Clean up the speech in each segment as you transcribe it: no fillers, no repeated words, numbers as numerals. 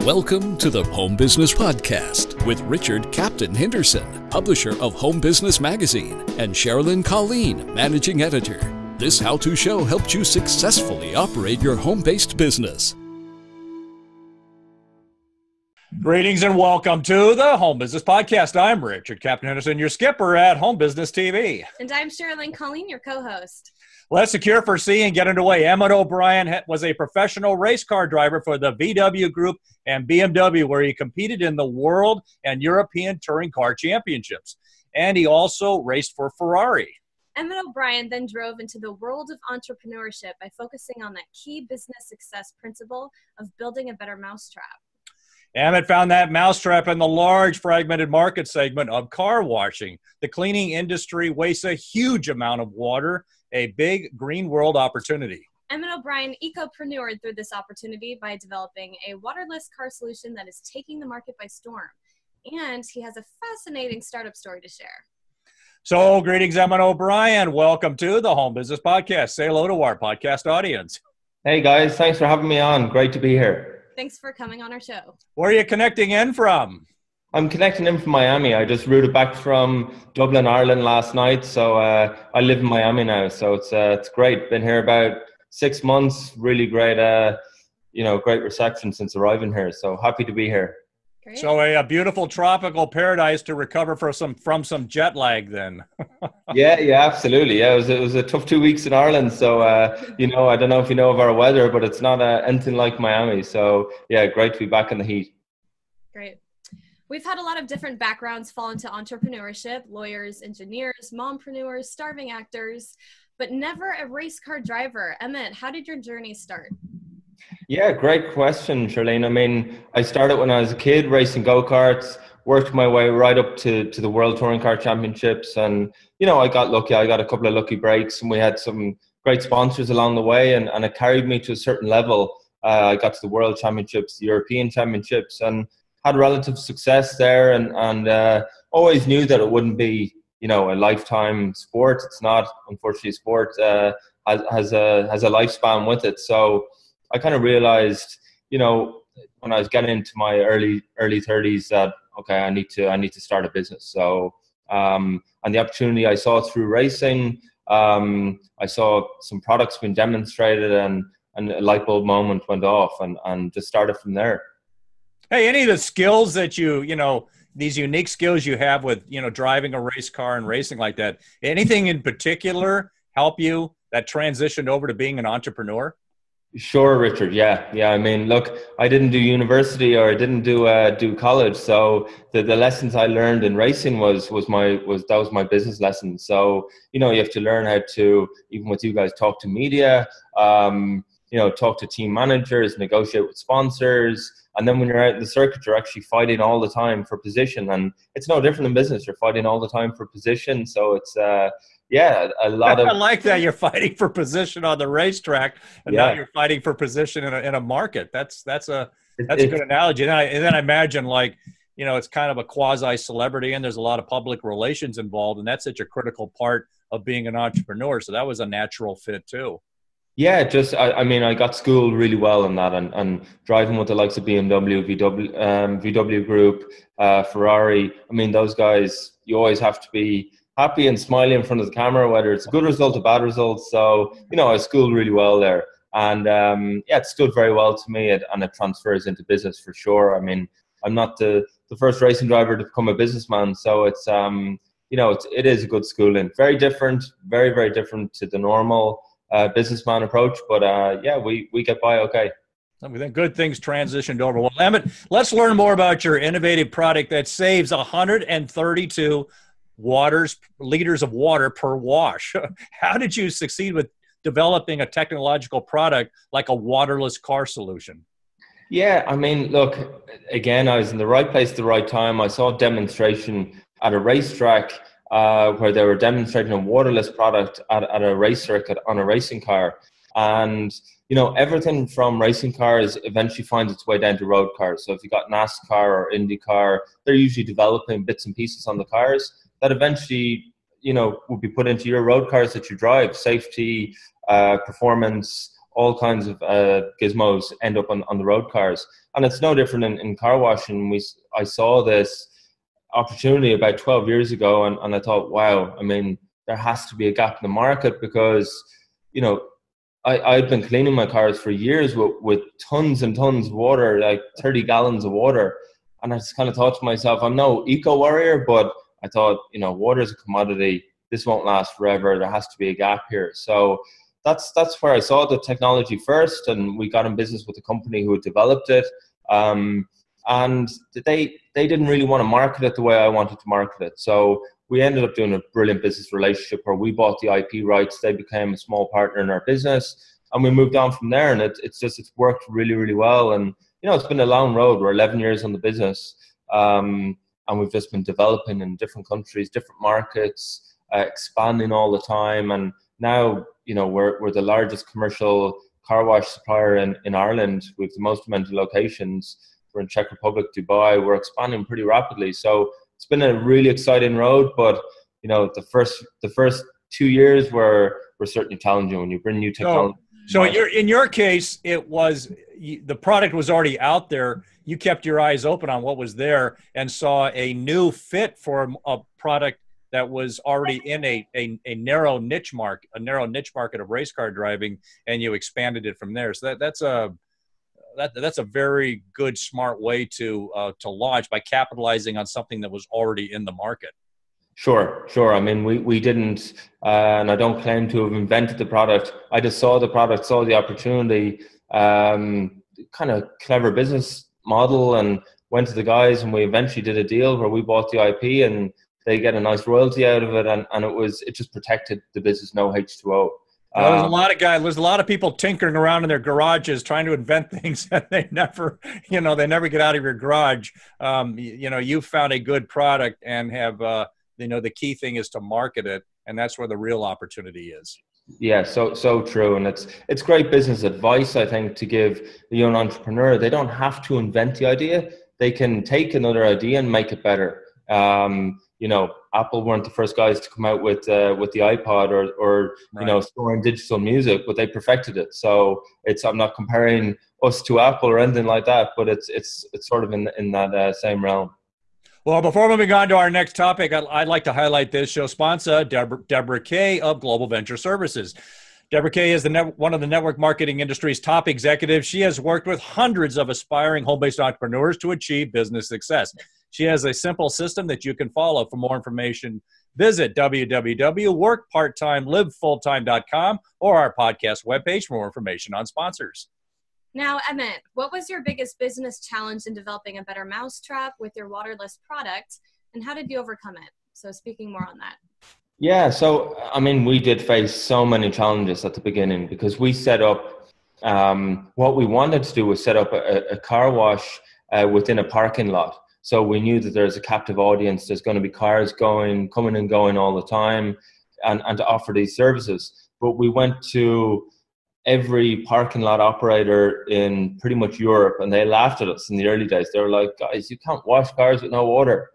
Welcome to the Home Business Podcast with Richard Captain Henderson, publisher of Home Business Magazine, and Sherilyn Colleen, managing editor. This how-to show helps you successfully operate your home-based business. Greetings and welcome to the Home Business Podcast. I'm Richard Captain Henderson, your skipper at Home Business TV. And I'm Sherilyn Colleen, your co-host. Let's secure for sea and get underway. Emmett O'Brien was a professional race car driver for the VW Group and BMW, where he competed in the World and European Touring Car Championships. And he also raced for Ferrari. Emmett O'Brien then drove into the world of entrepreneurship by focusing on that key business success principle of building a better mousetrap. Emmett found that mousetrap in the large fragmented market segment of car washing. The cleaning industry wastes a huge amount of water, a big green world opportunity. Emmett O'Brien Eco-Preneured through this opportunity by developing a waterless car solution that is taking the market by storm. And he has a fascinating startup story to share. So, greetings, Emmett O'Brien. Welcome to the Home Business Podcast. Say hello to our podcast audience. Hey, guys. Thanks for having me on. Great to be here. Thanks for coming on our show. Where are you connecting in from? I'm connecting in from Miami. I just routed back from Dublin, Ireland last night. So I live in Miami now. So it's great. Been here about 6 months. Really great, great reception since arriving here. So happy to be here. Great. So a beautiful tropical paradise to recover from some jet lag then. Yeah, absolutely. Yeah, it was a tough 2 weeks in Ireland. So, I don't know if you know of our weather, but it's not anything like Miami. So yeah, great to be back in the heat. Great. We've had a lot of different backgrounds fall into entrepreneurship: lawyers, engineers, mompreneurs, starving actors, but never a race car driver. Emmett, how did your journey start? Yeah, great question, Charlene. I mean, I started when I was a kid racing go-karts, worked my way right up to the World Touring Car Championships. And, I got lucky. I got a couple of lucky breaks, and we had some great sponsors along the way, and it carried me to a certain level. I got to the World Championships, the European Championships, and had relative success there, and always knew that it wouldn't be, a lifetime sport. It's not, unfortunately, sport has a lifespan with it. So I kind of realized, when I was getting into my early 30s that, okay, I need to start a business. So, and the opportunity I saw through racing, I saw some products being demonstrated, and a light bulb moment went off, and just started from there. Hey, any of the skills that these unique skills you have with, driving a race car and racing like that, anything in particular help you that transitioned over to being an entrepreneur? Sure, Richard. Yeah. I mean, look, I didn't do university, or I didn't do college. So the lessons I learned in racing was my business lessons. So, you have to learn how to, even with you guys, talk to media, talk to team managers, negotiate with sponsors. And then when you're out in the circuit, you're actually fighting all the time for position. And it's no different in business. You're fighting all the time for position. So it's, a lot of... I like that you're fighting for position on the racetrack, and now you're fighting for position in a market. That's a good analogy. And then I imagine, it's kind of a quasi-celebrity, and there's a lot of public relations involved, and that's such a critical part of being an entrepreneur. So that was a natural fit too. Yeah, I got schooled really well in that, and driving with the likes of BMW, VW Group, Ferrari. I mean, those guys, you always have to be happy and smiling in front of the camera, whether it's a good result or bad result. So, I was schooled really well there. And it stood very well to me, and it transfers into business for sure. I mean, I'm not the first racing driver to become a businessman. So it's, it is a good schooling. Very different, very, very different to the normal businessman approach, but we get by okay. Good things transitioned over. Well, Emmett, let's learn more about your innovative product that saves 132 liters of water per wash. How did you succeed with developing a technological product like a waterless car solution? Yeah, I mean, look, again, I was in the right place at the right time. I saw a demonstration at a racetrack where they were demonstrating a waterless product at a race circuit on a racing car. And, everything from racing cars eventually finds its way down to road cars. So if you got NASCAR or IndyCar, they're usually developing bits and pieces on the cars that eventually, will be put into your road cars that you drive. Safety, performance, all kinds of gizmos end up on the road cars. And it's no different in car washing. I saw this opportunity about 12 years ago, and I thought, wow, I mean, there has to be a gap in the market, because, you know, I'd been cleaning my cars for years with tons and tons of water, like 30 gallons of water. And I just kind of thought to myself, I'm no eco warrior, but I thought, you know, water is a commodity. This won't last forever. There has to be a gap here. So that's where I saw the technology first, and we got in business with a company who had developed it. And they didn't really want to market it the way I wanted to market it. So we ended up doing a brilliant business relationship where we bought the IP rights. They became a small partner in our business, and we moved on from there. And it's worked really, really well. And, you know, it's been a long road. We're 11 years on the business. And we've just been developing in different countries, different markets, expanding all the time. And now, you know, we're the largest commercial car wash supplier in Ireland. We have the most amount of locations. We're in Czech Republic, Dubai. We're expanding pretty rapidly. So it's been a really exciting road, but, you know, the first 2 years were certainly challenging when you bring new technology. So in your case, it was the product was already out there. You kept your eyes open on what was there and saw a new fit for a product that was already in a narrow niche market, of race car driving, and you expanded it from there. So that's a very good, smart way to launch, by capitalizing on something that was already in the market. Sure. I mean, we didn't, and I don't claim to have invented the product. I just saw the product, saw the opportunity, kind of clever business model, and went to the guys, and we eventually did a deal where we bought the IP, and they get a nice royalty out of it, and it just protected the business, no H2O. There's a lot of people tinkering around in their garages trying to invent things that they never get out of your garage. You found a good product and have, the key thing is to market it, and that's where the real opportunity is. Yeah, so true. And it's great business advice, I think, to give the young entrepreneur. They don't have to invent the idea. They can take another idea and make it better. Apple weren't the first guys to come out with the iPod or right, storing digital music, but they perfected it. So I'm not comparing us to Apple or anything like that, but it's sort of in that same realm. Well, before moving on to our next topic, I'd like to highlight this show sponsor, Deborah Kay of Global Venture Services. Deborah Kay is one of the network marketing industry's top executives. She has worked with hundreds of aspiring home-based entrepreneurs to achieve business success. She has a simple system that you can follow. For more information, visit www.workparttimelivefulltime.com or our podcast webpage for more information on sponsors. Now, Emmett, what was your biggest business challenge in developing a better mousetrap with your waterless product, and how did you overcome it? So speaking more on that. Yeah, so, I mean, we did face so many challenges at the beginning, because we set up, what we wanted to do was set up a car wash within a parking lot. So we knew that there's a captive audience, there's going to be cars coming and going all the time, and to offer these services. But we went to every parking lot operator in pretty much Europe, and they laughed at us in the early days. They were like, guys, you can't wash cars with no water.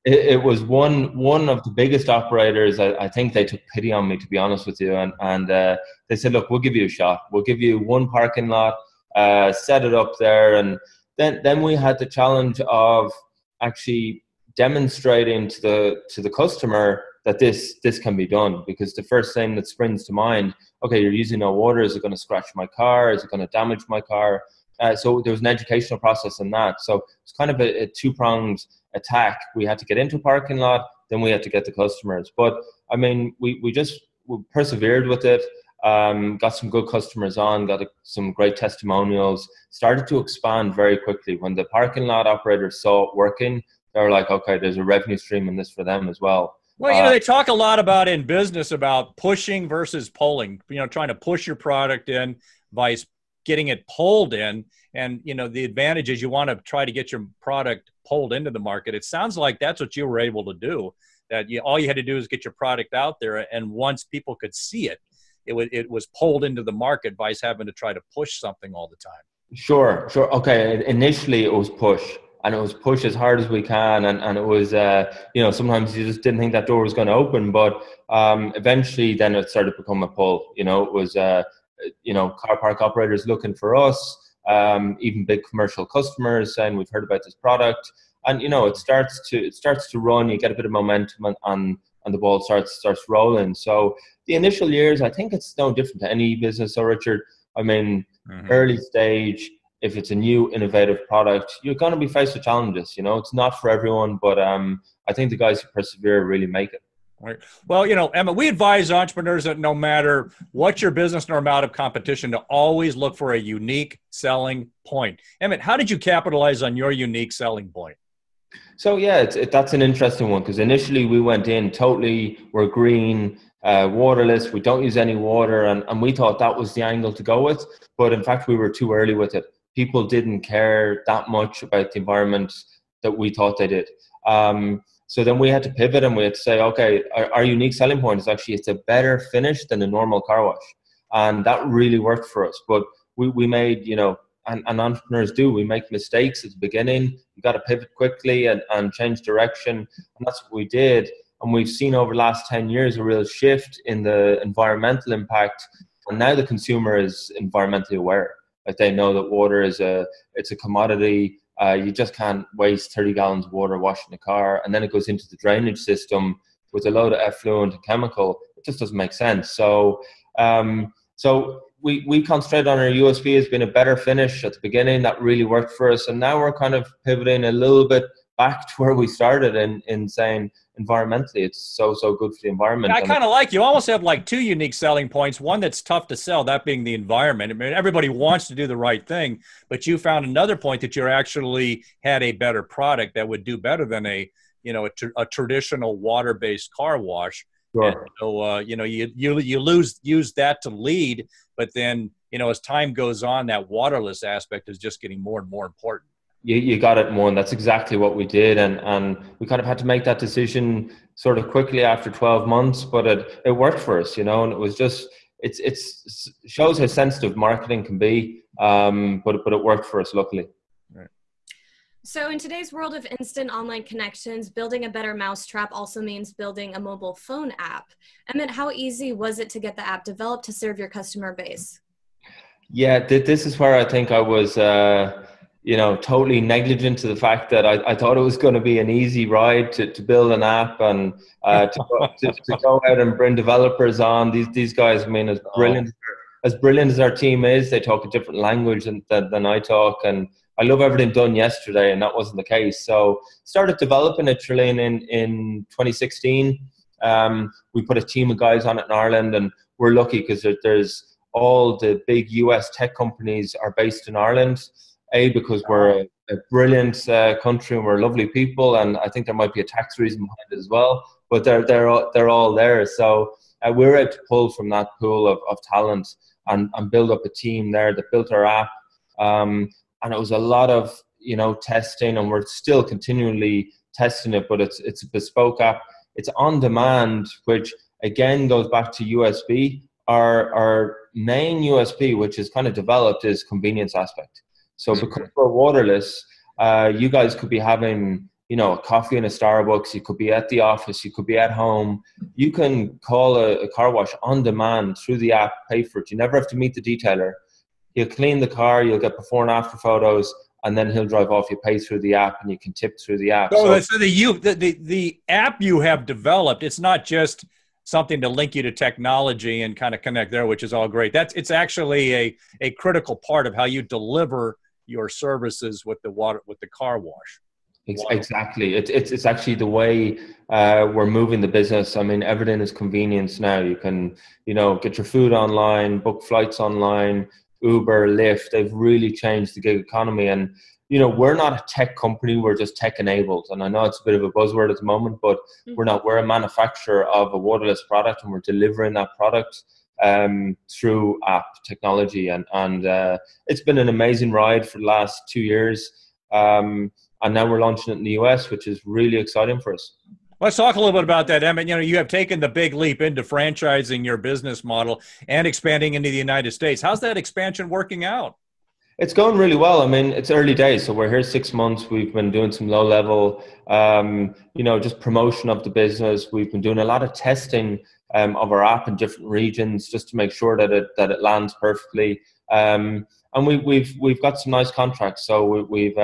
It was one of the biggest operators. I think they took pity on me, to be honest with you. And they said, look, we'll give you a shot. We'll give you one parking lot, set it up there. And then we had the challenge of actually demonstrating to the customer that this can be done, because the first thing that springs to mind, okay, you're using no water. Is it going to scratch my car? Is it going to damage my car? So there was an educational process in that. So it's kind of a two-pronged attack. We had to get into a parking lot, then we had to get the customers. But I mean, we persevered with it, got some good customers on, got some great testimonials, started to expand very quickly. When the parking lot operators saw it working, they were like, okay, there's a revenue stream in this for them as well. Well, they talk a lot about in business about pushing versus pulling, trying to push your product in, vice getting it pulled in. And, the advantage is you want to try to get your product pulled into the market. It sounds like that's what you were able to do, that all you had to do is get your product out there. And once people could see it, it was pulled into the market, vice having to try to push something all the time. Sure. Okay. Initially it was push. And it was push as hard as we can, and it was, sometimes you just didn't think that door was going to open, but eventually then it started to become a pull. It was car park operators looking for us, even big commercial customers saying we've heard about this product. And, it starts to run, you get a bit of momentum and the ball starts rolling. So the initial years, I think it's no different to any business. So Richard, I mean, early stage, if it's a new innovative product, you're going to be faced with challenges. It's not for everyone, but I think the guys who persevere really make it. Right. Well, Emma, we advise entrepreneurs that no matter what your business nor amount of competition, to always look for a unique selling point. Emmett, how did you capitalize on your unique selling point? So yeah, that's an interesting one, because initially we went in totally, we're green, waterless, we don't use any water, and we thought that was the angle to go with. But in fact, we were too early with it. People didn't care that much about the environment that we thought they did. So then we had to pivot, and we had to say, okay, our unique selling point is actually it's a better finish than a normal car wash. And that really worked for us. But we made, and entrepreneurs do, we make mistakes at the beginning. You got to pivot quickly and change direction. And that's what we did. And we've seen over the last 10 years a real shift in the environmental impact. And now the consumer is environmentally aware. Like, they know that water is it's a commodity. You just can't waste 30 gallons of water washing the car, and then it goes into the drainage system with a load of effluent and chemical. It just doesn't make sense. So we concentrated on our USP as being a better finish at the beginning. That really worked for us, and now we're kind of pivoting a little bit back to where we started in saying environmentally it's so good for the environment. I kind of like, you almost have like two unique selling points. One that's tough to sell, that being the environment. I mean, everybody wants to do the right thing, but you found another point that you actually had a better product that would do better than a traditional water-based car wash. Sure. And so you use that to lead, but then as time goes on, that waterless aspect is just getting more and more important. You got it, Moen. That's exactly what we did. And we kind of had to make that decision sort of quickly after 12 months, but it worked for us, and it was just, it shows how sensitive marketing can be. But it worked for us, luckily. Right. So in today's world of instant online connections, building a better mousetrap also means building a mobile phone app. Emmett, how easy was it to get the app developed to serve your customer base? Yeah, this is where I think I was, totally negligent to the fact that I thought it was going to be an easy ride to build an app and to go out and bring developers on. These guys, I mean, as brilliant as our team is, they talk a different language than I talk, and I love everything done yesterday, and that wasn't the case. So started developing it, Trelane, in 2016. We put a team of guys on it in Ireland, and we're lucky because there's all the big US tech companies are based in Ireland. Because we're a brilliant country and we're lovely people, and I think there might be a tax reason behind it as well. But they're all there, so we're able to pull from that pool of talent and build up a team there that built our app. And it was a lot of testing, and we're still continually testing it. But it's a bespoke app. It's on demand, which again goes back to USB. Our main USP, which is kind of developed, is convenience aspect. So because we're waterless, you guys could be having, a coffee in a Starbucks. You could be at the office. You could be at home. You can call a car wash on demand through the app, pay for it. You never have to meet the detailer. He'll clean the car. You'll get before and after photos, and then he'll drive off. You pay through the app, and you can tip through the app. So the app you have developed, it's not just something to link you to technology and kind of connect there, which is all great. It's actually a critical part of how you deliver your services with the car wash. Exactly. It's actually the way we're moving the business. I mean, everything is convenience now. You can, get your food online, book flights online, Uber, Lyft. They've really changed the gig economy. And, we're not a tech company. We're just tech enabled. And I know it's a bit of a buzzword at the moment, but we're not. We're a manufacturer of a waterless product, and we're delivering that product through app technology, and it's been an amazing ride for the last 2 years, and now we're launching it in the US, which is really exciting for us. Let's talk a little bit about that, Emmett. You have taken the big leap into franchising your business model and expanding into the United States. How's that expansion working out? It's going really well. I mean, it's early days, so we're here 6 months. We've been doing some low level, just promotion of the business. We've been doing a lot of testing of our app in different regions just to make sure that it lands perfectly. And we've got some nice contracts. So we've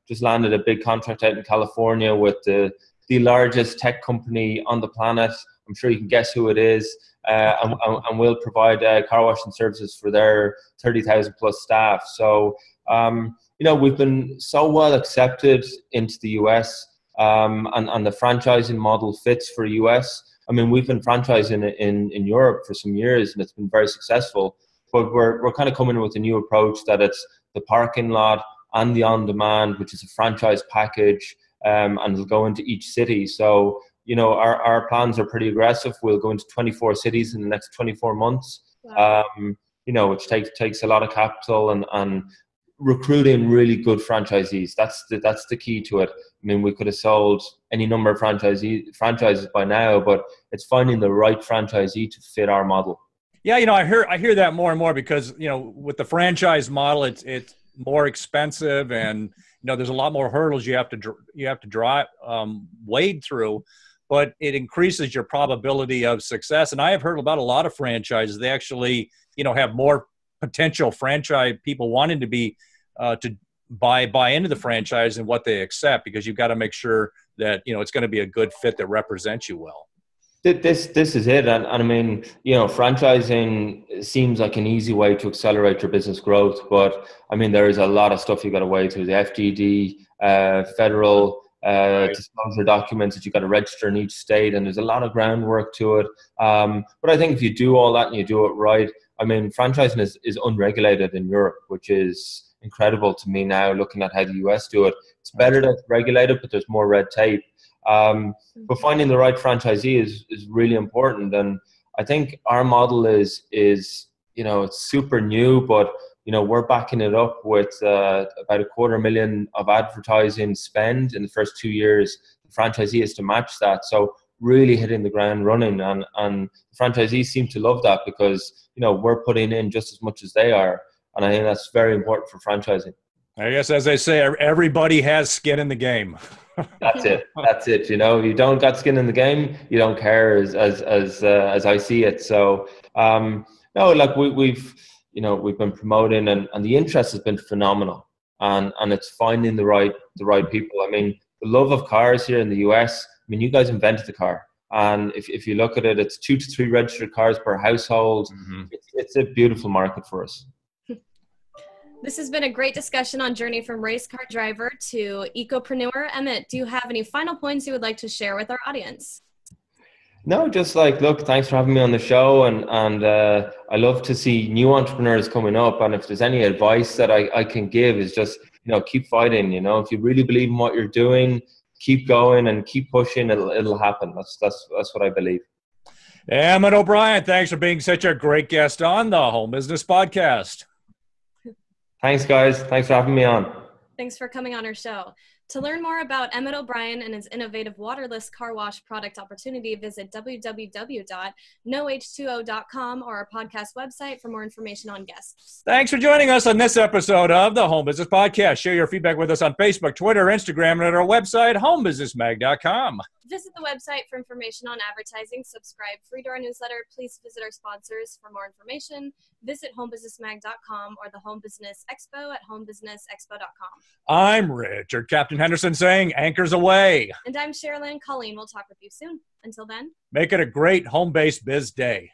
just landed a big contract out in California with the largest tech company on the planet. I'm sure you can guess who it is. And we'll provide car washing services for their 30,000 plus staff. So, we've been so well accepted into the US, and the franchising model fits for US. I mean, we've been franchising in Europe for some years, and it's been very successful. But we're kind of coming with a new approach that it's the parking lot and the on-demand, which is a franchise package, and it'll go into each city. So, our plans are pretty aggressive. We'll go into 24 cities in the next 24 months, Wow. which takes a lot of capital and recruiting really good franchisees. That's the key to it. I mean, we could have sold any number of franchises by now, but it's finding the right franchisee to fit our model. Yeah, I hear that more and more because, with the franchise model, it's more expensive, and there's a lot more hurdles you have to wade through. But it increases your probability of success. And I have heard about a lot of franchises. They actually, have more potential franchise people wanting to be to buy into the franchise than what they accept, because you've got to make sure that it's going to be a good fit that represents you well. This is it, and I mean, franchising seems like an easy way to accelerate your business growth, but I mean, there is a lot of stuff you got to wade through: the FDD, federal. Disclosure documents that you got to register in each state, and there's a lot of groundwork to it. But I think if you do all that and you do it right, I mean, franchising is unregulated in Europe, which is incredible to me now, looking at how the US do it. It's better that it's regulated, but there's more red tape. But finding the right franchisee is really important, and I think our model is it's super new, but we're backing it up with about $250,000 of advertising spend in the first 2 years. The franchisee is to match that. So really hitting the ground running, and the franchisees seem to love that because, we're putting in just as much as they are. And I think that's very important for franchising. I guess, as they say, everybody has skin in the game. That's it. If you don't got skin in the game, you don't care, as I see it. So, we've been promoting, and the interest has been phenomenal, and it's finding the right people. I mean, the love of cars here in the US. I mean, you guys invented the car, and if you look at it, it's 2 to 3 registered cars per household. Mm-hmm. It's a beautiful market for us. This has been a great discussion on journey from race car driver to Eco-Preneur. Emmett, do you have any final points you would like to share with our audience? No, just look, thanks for having me on the show, and I love to see new entrepreneurs coming up. And if there's any advice that I can give, is just keep fighting. If you really believe in what you're doing, keep going and keep pushing. It'll happen. That's what I believe. Emmett O'Brien, thanks for being such a great guest on the Home Business Podcast. Thanks, guys. Thanks for having me on. Thanks for coming on our show. To learn more about Emmett O'Brien and his innovative waterless car wash product opportunity, visit www.noh2o.com or our podcast website for more information on guests. Thanks for joining us on this episode of the Home Business Podcast. Share your feedback with us on Facebook, Twitter, Instagram, and at our website, homebusinessmag.com. Visit the website for information on advertising. Subscribe free to our newsletter. Please visit our sponsors for more information. Visit homebusinessmag.com or the Home Business Expo at homebusinessexpo.com. I'm Richard Captain Henderson saying anchors away. And I'm Sherilyn Colleen. We'll talk with you soon. Until then, make it a great home-based biz day.